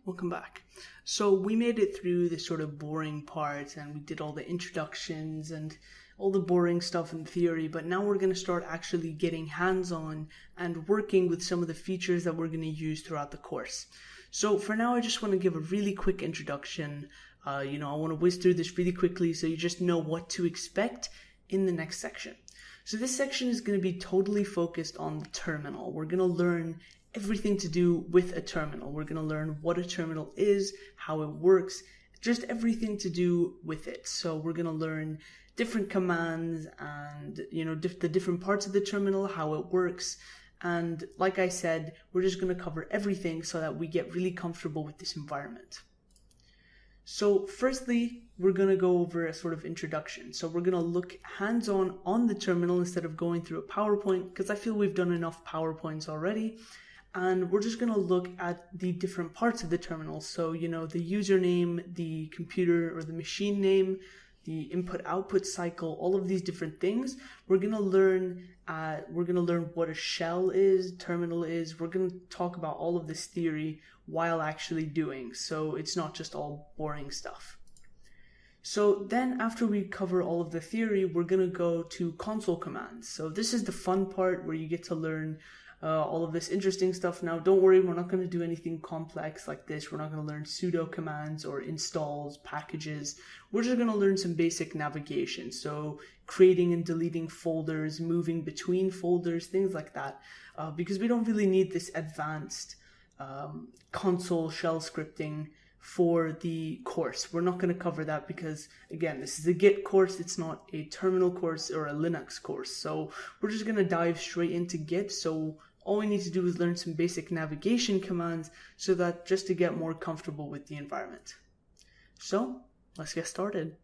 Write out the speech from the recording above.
Welcome back. So we made it through the sort of boring part and we did all the introductions and all the boring stuff in theory, but now we're going to start actually getting hands-on and working with some of the features that we're going to use throughout the course. So for now, I just want to give a really quick introduction. I want to whiz through this really quickly so you just know what to expect in the next section. So this section is going to be totally focused on the terminal. We're going to learn everything to do with a terminal. We're going to learn what a terminal is, how it works, just everything to do with it. So we're going to learn different commands and, the different parts of the terminal, how it works. And like I said, we're just going to cover everything so that we get really comfortable with this environment. So firstly, we're going to go over a sort of introduction. So we're going to look hands-on on the terminal instead of going through a PowerPoint, because I feel we've done enough PowerPoints already. And we're just going to look at the different parts of the terminal. So, the username, the computer or the machine name, the input-output cycle, all of these different things. We're going to learn what a shell is, terminal is. We're going to talk about all of this theory while actually doing. So it's not just all boring stuff. So then after we cover all of the theory, we're going to go to console commands. So this is the fun part where you get to learn all of this interesting stuff. Now, don't worry, we're not going to do anything complex like this. We're not going to learn sudo commands or installs, packages. We're just going to learn some basic navigation. So creating and deleting folders, moving between folders, things like that. Because we don't really need this advanced console shell scripting for the course. We're not going to cover that because, again, this is a Git course. It's not a terminal course or a Linux course. So we're just going to dive straight into Git. So all we need to do is learn some basic navigation commands so that just to get more comfortable with the environment. So let's get started.